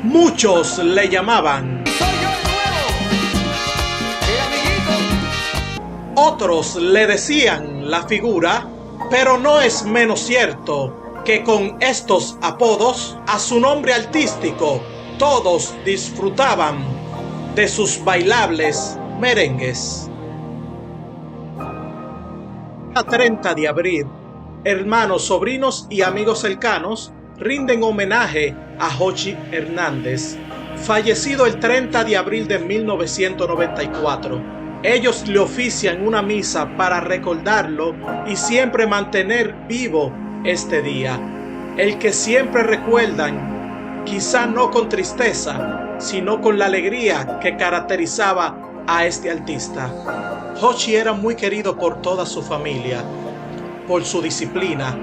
Muchos le llamaban, Soy yo el nuevo, el amiguito. otros le decían la figura, pero no es menos cierto que con estos apodos a su nombre artístico todos disfrutaban de sus bailables merengues. A 30 de abril, hermanos, sobrinos y amigos cercanos rinden homenaje a Jochi Hernández, fallecido el 30 de abril de 1994. Ellos le ofician una misa para recordarlo y siempre mantener vivo este día, el que siempre recuerdan, quizá no con tristeza, sino con la alegría que caracterizaba a este artista. Jochi era muy querido por toda su familia, por su disciplina,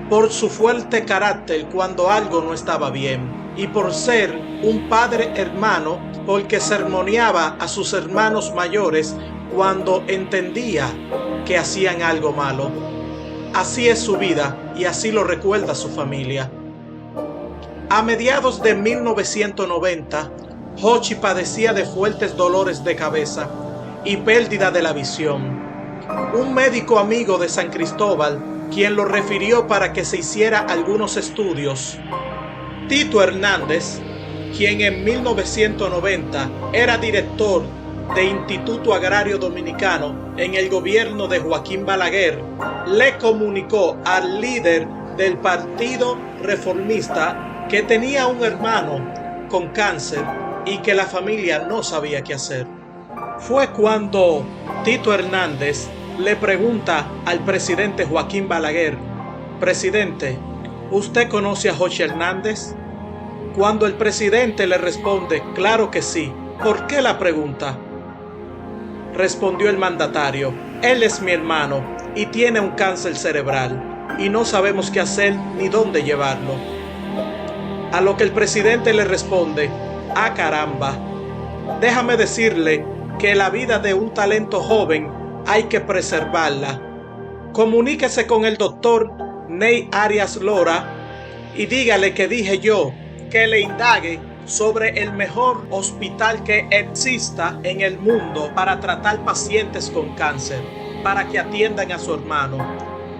por su fuerte carácter cuando algo no estaba bien, y por ser un padre hermano, porque sermoneaba a sus hermanos mayores cuando entendía que hacían algo malo. Así es su vida y así lo recuerda su familia. A mediados de 1990, Jochi padecía de fuertes dolores de cabeza y pérdida de la visión. Un médico amigo de San Cristóbal, quien lo refirió para que se hiciera algunos estudios. Tito Hernández, quien en 1990 era director de Instituto Agrario Dominicano en el gobierno de Joaquín Balaguer, le comunicó al líder del Partido Reformista que tenía un hermano con cáncer y que la familia no sabía qué hacer. Fue cuando Tito Hernández le pregunta al presidente Joaquín Balaguer: presidente, ¿usted conoce a Jochi Hernández? Cuando el presidente le responde: claro que sí. ¿Por qué la pregunta? Respondió el mandatario: él es mi hermano y tiene un cáncer cerebral y no sabemos qué hacer ni dónde llevarlo. A lo que el presidente le responde: ah, caramba, déjame decirle que la vida de un talento joven hay que preservarla. Comuníquese con el doctor Ney Arias Lora y dígale que dije yo que le indague sobre el mejor hospital que exista en el mundo para tratar pacientes con cáncer, para que atiendan a su hermano,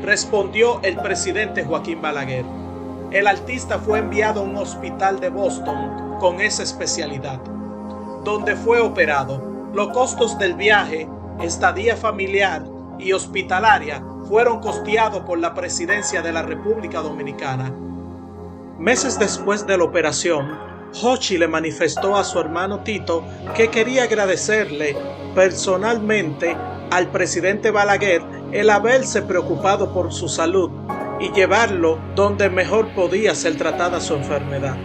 respondió el presidente Joaquín Balaguer. El artista fue enviado a un hospital de Boston con esa especialidad, donde fue operado. Los costos del viaje, estadía familiar y hospitalaria fueron costeados por la Presidencia de la República Dominicana. Meses después de la operación, Jochi le manifestó a su hermano Tito que quería agradecerle personalmente al presidente Balaguer el haberse preocupado por su salud y llevarlo donde mejor podía ser tratada su enfermedad.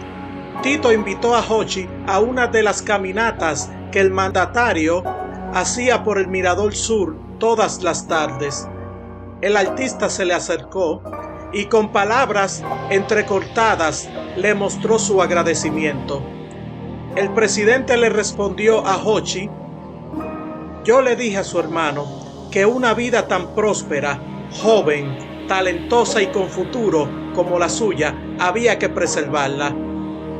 Tito invitó a Jochi a una de las caminatas que el mandatario hacía por el Mirador Sur todas las tardes. El artista se le acercó y con palabras entrecortadas le mostró su agradecimiento. El presidente le respondió a Jochi: yo le dije a su hermano que una vida tan próspera, joven, talentosa y con futuro como la suya, había que preservarla.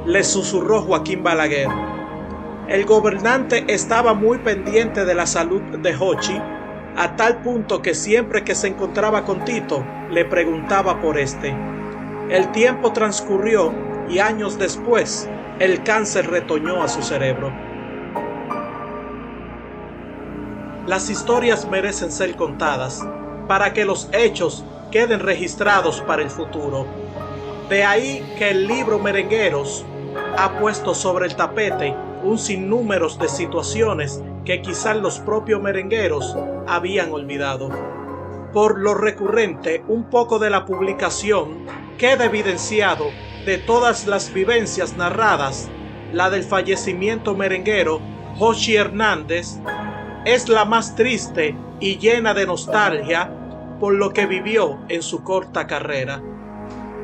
Le susurró Joaquín Balaguer. El gobernante estaba muy pendiente de la salud de Jochi, a tal punto que siempre que se encontraba con Tito, le preguntaba por este. El tiempo transcurrió y años después, el cáncer retoñó a su cerebro. Las historias merecen ser contadas para que los hechos queden registrados para el futuro. De ahí que el libro Merengueros ha puesto sobre el tapete un sinnúmero de situaciones que quizás los propios merengueros habían olvidado. Por lo recurrente, un poco de la publicación queda evidenciado de todas las vivencias narradas. La del fallecimiento merenguero Jochi Hernández es la más triste y llena de nostalgia por lo que vivió en su corta carrera.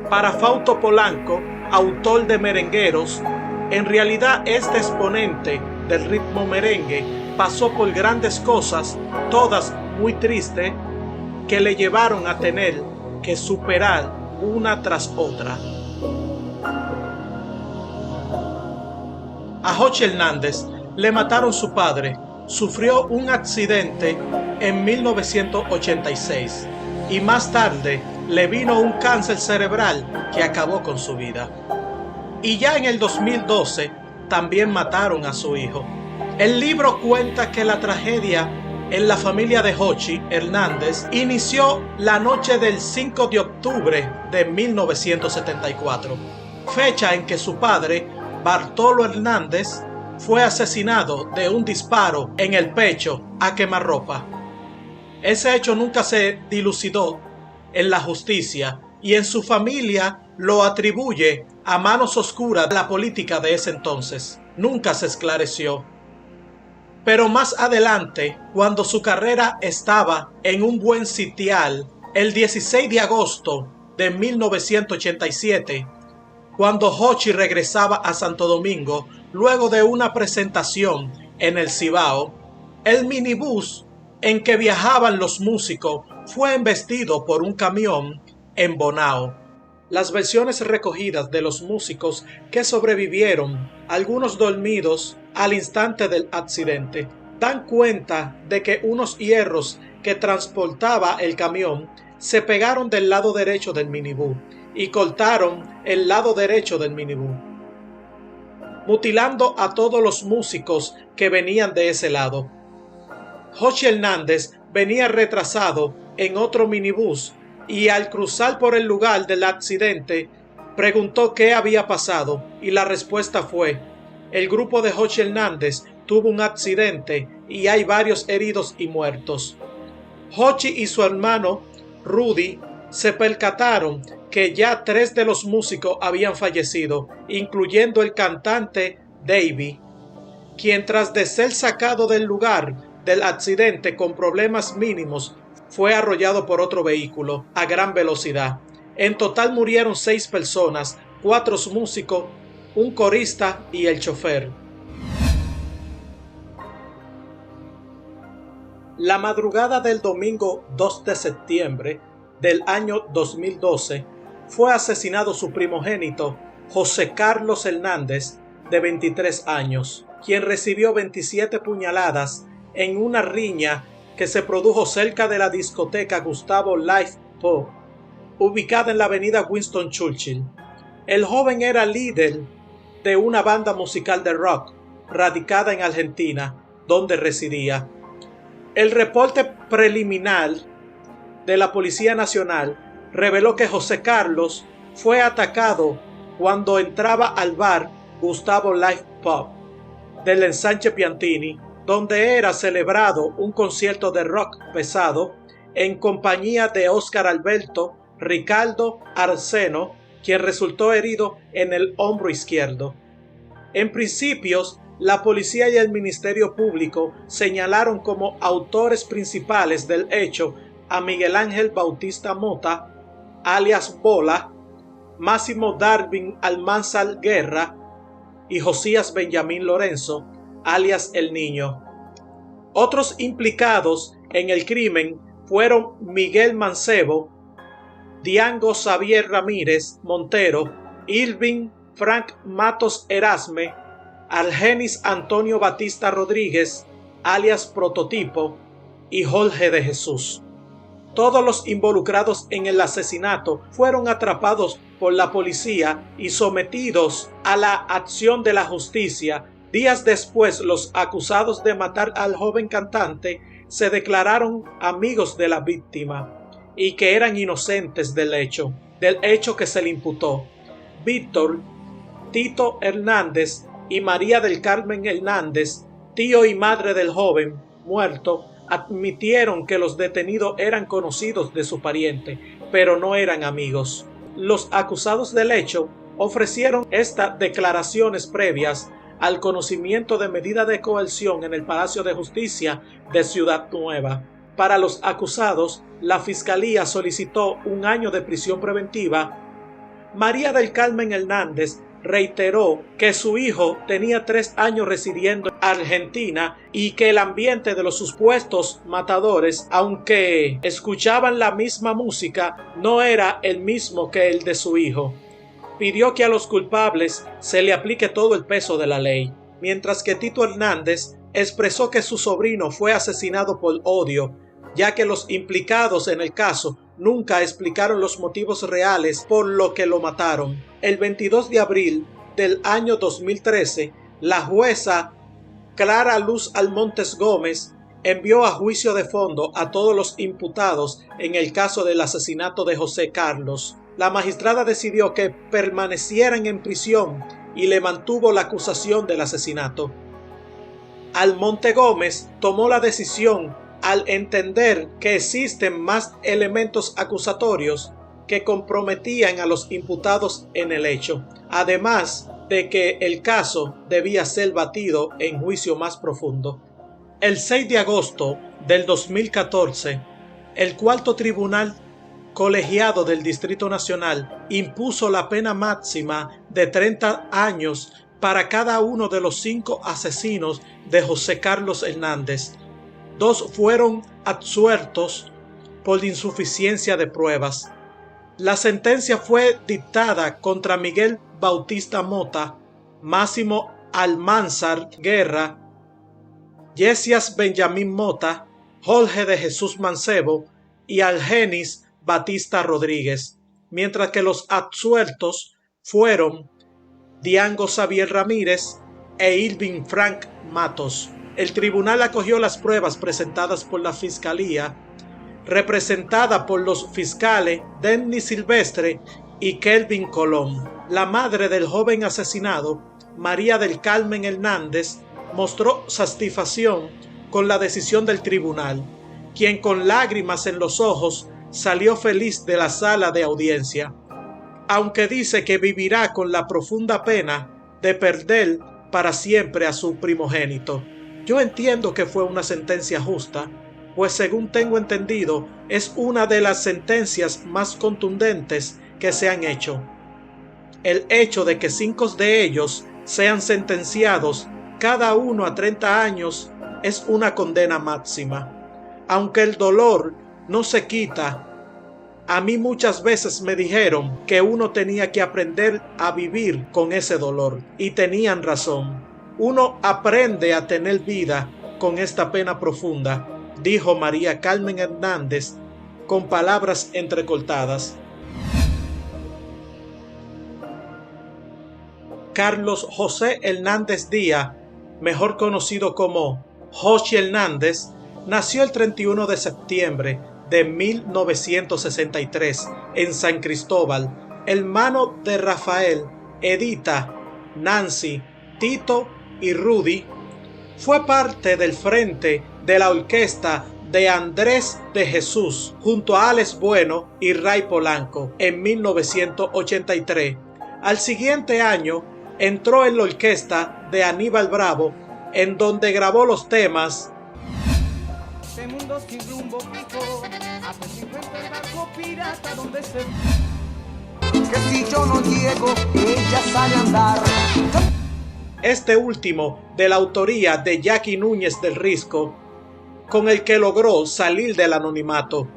Para Fausto Polanco, autor de Merengueros, en realidad este exponente del ritmo merengue pasó por grandes cosas, todas muy tristes, que le llevaron a tener que superar una tras otra. A Jochi Hernández le mataron su padre. Sufrió un accidente en 1986 y más tarde le vino un cáncer cerebral que acabó con su vida. Y ya en el 2012 también mataron a su hijo. El libro cuenta que la tragedia en la familia de Jochi Hernández inició la noche del 5 de octubre de 1974, fecha en que su padre, Bartolo Hernández, fue asesinado de un disparo en el pecho a quemarropa. Ese hecho nunca se dilucidó en la justicia y en su familia lo atribuye a manos oscuras de la política de ese entonces. Nunca se esclareció. Pero más adelante, cuando su carrera estaba en un buen sitial, el 16 de agosto de 1987, cuando Jochi regresaba a Santo Domingo luego de una presentación en el Cibao, el minibús en que viajaban los músicos fue embestido por un camión en Bonao. Las versiones recogidas de los músicos que sobrevivieron, algunos dormidos al instante del accidente, dan cuenta de que unos hierros que transportaba el camión se pegaron del lado derecho del minibús y cortaron el lado derecho del minibús, mutilando a todos los músicos que venían de ese lado. Jochi Hernández venía retrasado en otro minibús y al cruzar por el lugar del accidente preguntó qué había pasado y la respuesta fue: el grupo de Jochi Hernández tuvo un accidente y hay varios heridos y muertos. Jochi y su hermano Rudy se percataron que ya 3 de los músicos habían fallecido, incluyendo el cantante Davey, quien tras de ser sacado del lugar del accidente con problemas mínimos, fue arrollado por otro vehículo a gran velocidad. En total murieron 6 personas, 4 músicos, un corista y el chofer. La madrugada del domingo 2 de septiembre del año 2012 fue asesinado su primogénito, José Carlos Hernández, de 23 años, quien recibió 27 puñaladas en una riña que se produjo cerca de la discoteca Gustavo Live Pub, ubicada en la avenida Winston Churchill. El joven era líder de una banda musical de rock radicada en Argentina, donde residía. El reporte preliminar de la Policía Nacional reveló que José Carlos fue atacado cuando entraba al bar Gustavo Live Pub del ensanche Piantini, donde era celebrado un concierto de rock pesado en compañía de Óscar Alberto Ricardo Arceno, quien resultó herido en el hombro izquierdo. En principios, la policía y el Ministerio Público señalaron como autores principales del hecho a Miguel Ángel Bautista Mota, alias Bola, Máximo Darwin Almanzar Guerra y Josías Benjamín Lorenzo, alias El Niño. Otros implicados en el crimen fueron Miguel Mancebo, Diango Xavier Ramírez Montero, Irving Frank Matos Erasme, Argenis Antonio Batista Rodríguez, alias Prototipo, y Jorge de Jesús. Todos los involucrados en el asesinato fueron atrapados por la policía y sometidos a la acción de la justicia. Días después, los acusados de matar al joven cantante se declararon amigos de la víctima y que eran inocentes del hecho que se le imputó. Víctor Tito Hernández y María del Carmen Hernández, tío y madre del joven muerto, admitieron que los detenidos eran conocidos de su pariente, pero no eran amigos. Los acusados del hecho ofrecieron estas declaraciones previas al conocimiento de medida de coerción en el Palacio de Justicia de Ciudad Nueva. Para los acusados, la Fiscalía solicitó 1 año de prisión preventiva. María del Carmen Hernández reiteró que su hijo tenía 3 años residiendo en Argentina y que el ambiente de los supuestos matadores, aunque escuchaban la misma música, no era el mismo que el de su hijo. Pidió que a los culpables se le aplique todo el peso de la ley. mientras que Tito Hernández expresó que su sobrino fue asesinado por odio, ya que los implicados en el caso nunca explicaron los motivos reales por lo que lo mataron. El 22 de abril del año 2013, la jueza Clara Luz Almontes Gómez envió a juicio de fondo a todos los imputados en el caso del asesinato de José Carlos. La magistrada decidió que permanecieran en prisión y le mantuvo la acusación del asesinato. Almonte Gómez tomó la decisión al entender que existen más elementos acusatorios que comprometían a los imputados en el hecho, además de que el caso debía ser batido en juicio más profundo. El 6 de agosto del 2014, el cuarto tribunal colegiado del Distrito Nacional impuso la pena máxima de 30 años para cada uno de los 5 asesinos de José Carlos Hernández. 2 fueron absueltos por insuficiencia de pruebas. La sentencia fue dictada contra Miguel Bautista Mota, Máximo Almanzar Guerra, Yesias Benjamín Mota, Jorge de Jesús Mancebo y Algenis Batista Rodríguez, mientras que los absueltos fueron Diango Xavier Ramírez e Irving Frank Matos. El tribunal acogió las pruebas presentadas por la Fiscalía, representada por los fiscales Denny Silvestre y Kelvin Colón. La madre del joven asesinado, María del Carmen Hernández, mostró satisfacción con la decisión del tribunal, quien con lágrimas en los ojos salió feliz de la sala de audiencia, aunque dice que vivirá con la profunda pena de perder para siempre a su primogénito. Yo entiendo que fue una sentencia justa, pues según tengo entendido, es una de las sentencias más contundentes que se han hecho. El hecho de que 5 de ellos sean sentenciados cada uno a 30 años es una condena máxima. Aunque el dolor no se quita, a mí muchas veces me dijeron que uno tenía que aprender a vivir con ese dolor, y tenían razón. Uno aprende a tener vida con esta pena profunda, dijo María Carmen Hernández con palabras entrecortadas. Carlos José Hernández Díaz, mejor conocido como Jochi Hernández, nació el 31 de septiembre de 1963 en San Cristóbal, hermano de Rafael, Edita, Nancy, Tito y Rudy. Fue parte del frente de la orquesta de Andrés de Jesús junto a Alex Bueno y Ray Polanco en 1983. Al siguiente año entró en la orquesta de Aníbal Bravo, en donde grabó los temas Este mundo sin rumbo fijo, a ver si encuentro el barco pirata donde se... Que si yo no llego, ella sale a andar. Este último de la autoría de Jackie Núñez del Risco, con el que logró salir del anonimato.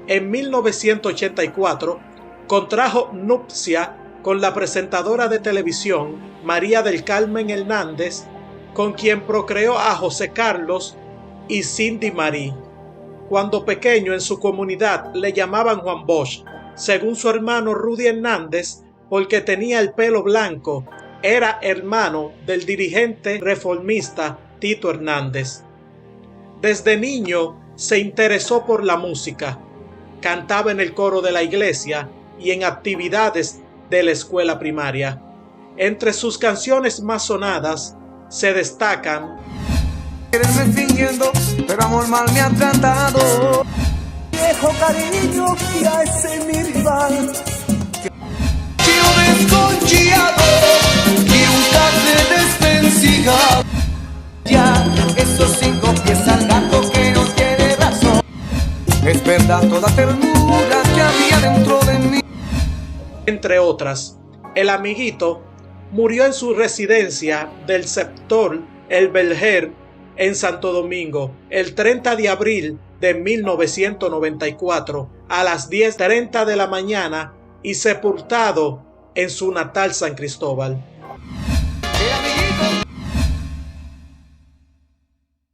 En 1984 contrajo nupcia con la presentadora de televisión María del Carmen Hernández, con quien procreó a José Carlos y Cindy Marie. Cuando pequeño, en su comunidad le llamaban Juan Bosch, según su hermano Rudy Hernández, porque tenía el pelo blanco. Era hermano del dirigente reformista Tito Hernández. Desde niño se interesó por la música. Cantaba en el coro de la iglesia y en actividades de la escuela primaria. Entre sus canciones más sonadas se destacan Quererme fingiendo, pero amor mal me ha tratado. Viejo cariño y a ese mi rival. Tío desconchiado y un cable desvencido. Ya, esos 5 pies al gato que no tiene razón. Es verdad toda ternura que había dentro de mí. Entre otras. El amiguito murió en su residencia del sector El Belger en Santo Domingo el 30 de abril de 1994 a las 10:30 de la mañana y sepultado en su natal San Cristóbal. El amiguito